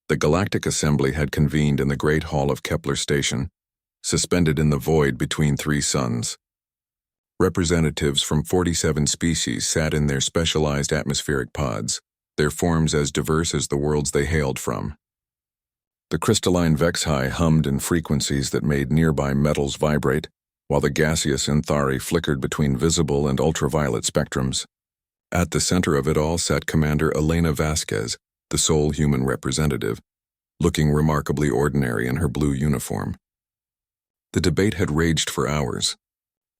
The Galactic Assembly had convened in the Great Hall of Kepler Station, suspended in the void between three suns. Representatives from 47 species sat in their specialized atmospheric pods, their forms as diverse as the worlds they hailed from. The crystalline Vexhi hummed in frequencies that made nearby metals vibrate, while the gaseous Anthari flickered between visible and ultraviolet spectrums. At the center of it all sat Commander Elena Vasquez, the sole human representative, looking remarkably ordinary in her blue uniform. The debate had raged for hours.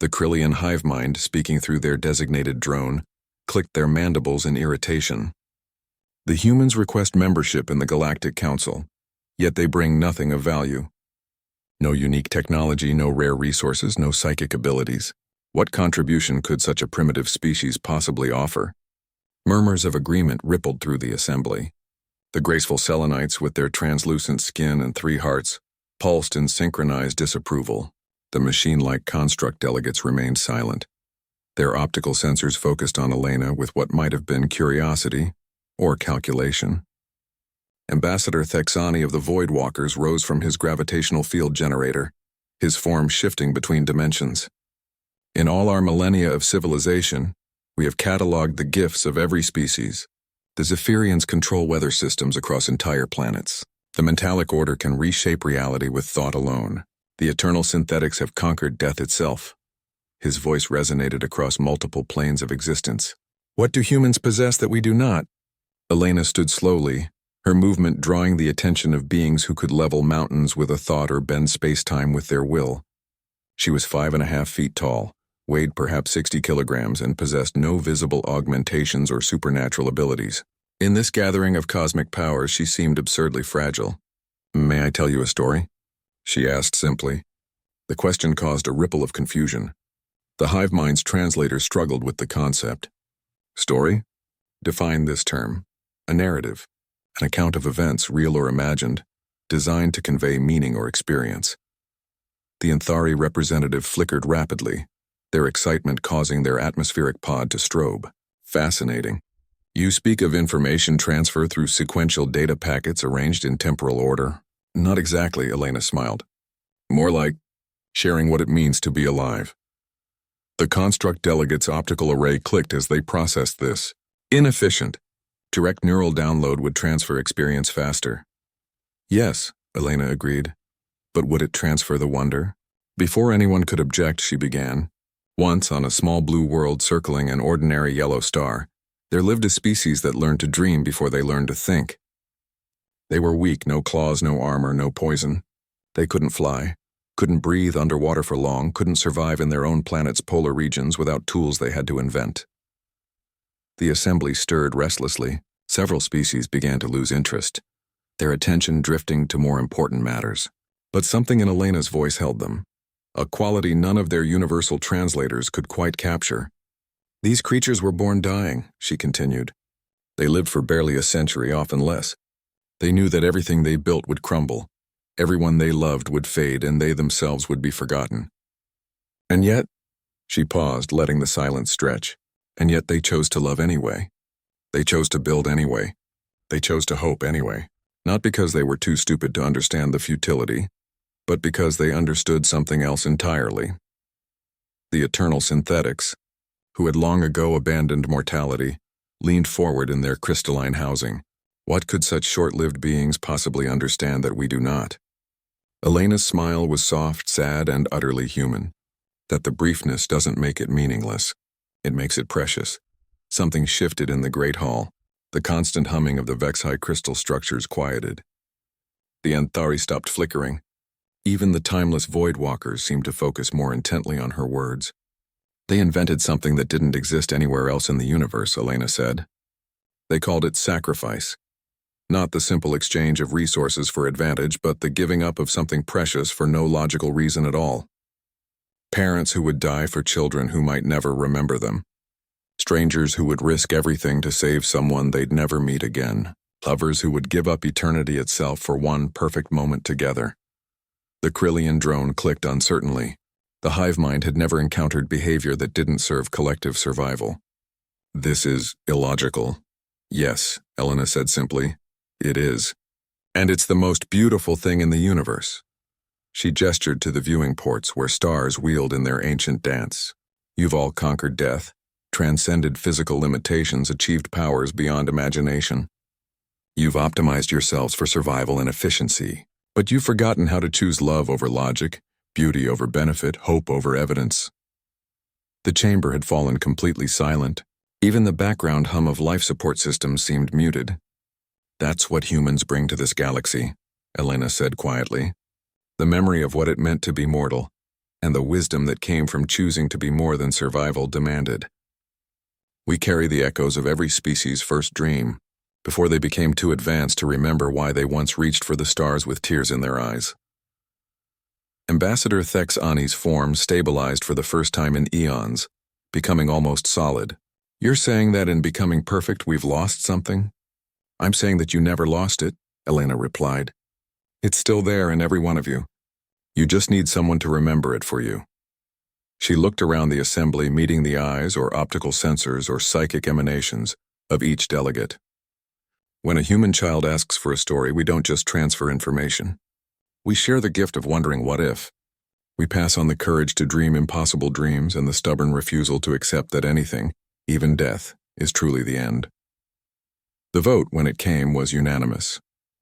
The Krillian hive mind, speaking through their designated drone, clicked their mandibles in irritation. The humans request membership in the Galactic Council, yet they bring nothing of value. No unique technology, no rare resources, no psychic abilities. What contribution could such a primitive species possibly offer? Murmurs of agreement rippled through the assembly. The graceful Selenites, with their translucent skin and three hearts, pulsed in synchronized disapproval. The machine-like construct delegates remained silent. Their optical sensors focused on Elena with what might have been curiosity or calculation. Ambassador Thexani of the Voidwalkers rose from his gravitational field generator, his form shifting between dimensions. In all our millennia of civilization, we have cataloged the gifts of every species. The Zephyrians control weather systems across entire planets. The Mentalic Order can reshape reality with thought alone. The eternal synthetics have conquered death itself. His voice resonated across multiple planes of existence. What do humans possess that we do not? Elena stood slowly, her movement drawing the attention of beings who could level mountains with a thought or bend space-time with their will. She was 5.5 feet tall, weighed perhaps 60 kilograms, and possessed no visible augmentations or supernatural abilities. In this gathering of cosmic powers, she seemed absurdly fragile. "May I tell you a story?" she asked simply. The question caused a ripple of confusion. The hive mind's translator struggled with the concept. Story? Define this term. A narrative. An account of events, real or imagined, designed to convey meaning or experience. The Anthari representative flickered rapidly, their excitement causing their atmospheric pod to strobe. Fascinating. You speak of information transfer through sequential data packets arranged in temporal order. Not exactly, Elena smiled. More like sharing what it means to be alive. The construct delegate's optical array clicked as they processed this. Inefficient. Direct neural download would transfer experience faster. Yes, Elena agreed. But would it transfer the wonder? Before anyone could object, she began. Once, on a small blue world circling an ordinary yellow star, there lived a species that learned to dream before they learned to think. They were weak, no claws, no armor, no poison. They couldn't fly, couldn't breathe underwater for long, couldn't survive in their own planet's polar regions without tools they had to invent. The assembly stirred restlessly. Several species began to lose interest, their attention drifting to more important matters. But something in Elena's voice held them, a quality none of their universal translators could quite capture. These creatures were born dying, she continued. They lived for barely a century, often less. They knew that everything they built would crumble, everyone they loved would fade, and they themselves would be forgotten. And yet, she paused, letting the silence stretch. And yet they chose to love anyway. They chose to build anyway. They chose to hope anyway. Not because they were too stupid to understand the futility, but because they understood something else entirely. The eternal synthetics, who had long ago abandoned mortality, leaned forward in their crystalline housing. What could such short-lived beings possibly understand that we do not? Elena's smile was soft, sad, and utterly human. That the briefness doesn't make it meaningless. It makes it precious. Something shifted in the great hall. The constant humming of the Vexhi crystal structures quieted. The Anthari stopped flickering. Even the timeless Voidwalkers seemed to focus more intently on her words. They invented something that didn't exist anywhere else in the universe, Elena said. They called it sacrifice. Not the simple exchange of resources for advantage, but the giving up of something precious for no logical reason at all. Parents who would die for children who might never remember them. Strangers who would risk everything to save someone they'd never meet again. Lovers who would give up eternity itself for one perfect moment together. The Krillian drone clicked uncertainly. The hive mind had never encountered behavior that didn't serve collective survival. This is illogical. Yes, Elena said simply. It is. And it's the most beautiful thing in the universe. She gestured to the viewing ports where stars wheeled in their ancient dance. You've all conquered death, transcended physical limitations, achieved powers beyond imagination. You've optimized yourselves for survival and efficiency, but you've forgotten how to choose love over logic, beauty over benefit, hope over evidence. The chamber had fallen completely silent. Even the background hum of life support systems seemed muted. That's what humans bring to this galaxy, Elena said quietly. The memory of what it meant to be mortal, and the wisdom that came from choosing to be more than survival demanded. We carry the echoes of every species' first dream, before they became too advanced to remember why they once reached for the stars with tears in their eyes. Ambassador Thex Ani's form stabilized for the first time in eons, becoming almost solid. You're saying that in becoming perfect we've lost something? I'm saying that you never lost it, Elena replied. It's still there in every one of you. You just need someone to remember it for you. She looked around the assembly, meeting the eyes or optical sensors or psychic emanations of each delegate. When a human child asks for a story, we don't just transfer information. We share the gift of wondering what if. We pass on the courage to dream impossible dreams and the stubborn refusal to accept that anything, even death, is truly the end. The vote, when it came, was unanimous.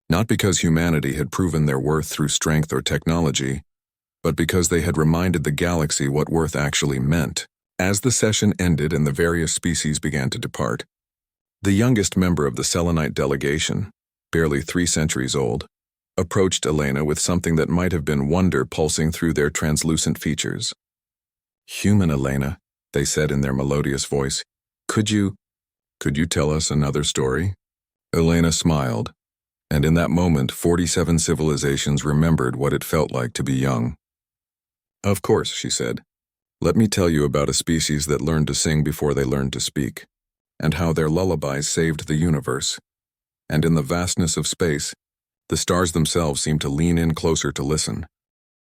Not because humanity had proven their worth through strength or technology, but because they had reminded the galaxy what worth actually meant. As the session ended and the various species began to depart, the youngest member of the Selenite delegation, barely 3 centuries old, approached Elena with something that might have been wonder pulsing through their translucent features. Human Elena, they said in their melodious voice, could you tell us another story? Elena smiled, and in that moment 47 civilizations remembered what it felt like to be young. Of course, she said. Let me tell you about a species that learned to sing before they learned to speak, and how their lullabies saved the universe. And in the vastness of space, the stars themselves seemed to lean in closer to listen.